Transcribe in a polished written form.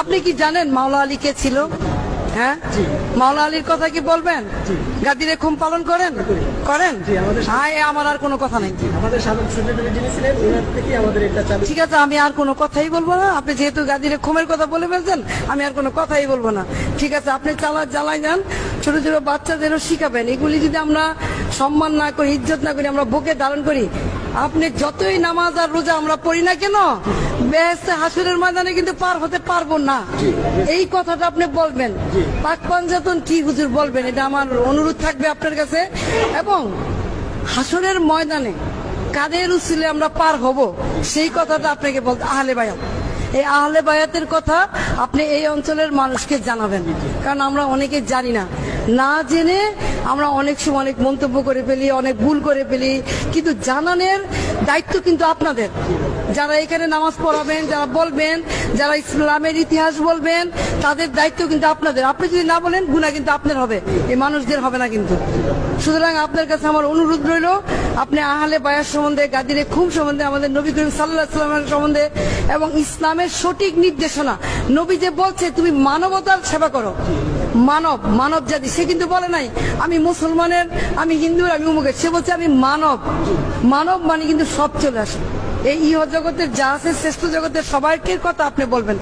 আপনি কি জানেন মাওলা আলী কে ছিল? হ্যাঁ, মাওলা আলীর কথা কি বলবেন? গাদিরে খুম পালন করেন? করেন? হ্যাঁ, আমার আর কোনো কথা নেই। ঠিক আছে, আমি আর কোনো কথাই বলবো না। আপনি যেহেতু গাদিরে খুমের কথা বলে ফেলছেন, আমি আর কোনো কথাই বলবো না। ঠিক আছে, আপনি জ্বালাই যান, ছোট ছোট বাচ্চাদেরও শিখাবেন। এগুলি যদি আমরা সম্মান না করি, ইজ্জত না করি, আমরা বুকে ধারণ করি, আপনি যতই নামাজ আর রোজা আমরা পড়ি না কেন, বেহেশতে হাসরের ময়দানে কিন্তু পার হতে পারবো না। এই কথাটা আপনি বলবেন। পাক পাঞ্জাতন কি হুজুর বলবেন, এটা আমার অনুরোধ থাকবে আপনার কাছে। এবং হাসরের ময়দানে কাদের উসিলে আমরা পার হব, সেই কথাটা আপনাকে বলতে আহলে বায়াত। এই আহলে বায়াতের কথা আপনি এই অঞ্চলের মানুষকে জানাবেন, কারণ আমরা অনেকে জানি না। না জেনে আমরা অনেক সময় অনেক মন্তব্য করে ফেলি, অনেক ভুল করে ফেলি, কিন্তু জানানোর দায়িত্ব কিন্তু আপনাদের। যারা এখানে নামাজ পড়াবেন, যারা বলবেন, যারা ইসলামের ইতিহাস বলবেন, তাদের দায়িত্ব কিন্তু আপনাদের। আপনি যদি না বলেন, গুনাহ কিন্তু আপনার হবে, এই মানুষদের হবে না কিন্তু। সুতরাং আপনার কাছে আমার অনুরোধ রইল, আপনি আহলে বায়াত সম্বন্ধে, গাদিরে খুম সম্বন্ধে, আমাদের নবী করিম সাল্লাল্লাহু আলাইহি ওয়াসাল্লামের সম্বন্ধে এবং ইসলামের সঠিক নির্দেশনা, নবী যে বলছে তুমি মানবতার সেবা করো, মানব জাতি, সে কিন্তু বলে নাই আমি মুসলমানের, আমি হিন্দুর, আমি অমুকের। সে বলছে আমি মানব মানে কিন্তু সব চলে আসে। এই ইহ জগতের যা আছে, শ্রেষ্ঠ জগতের সবাইকে কথা আপনি বলবেন।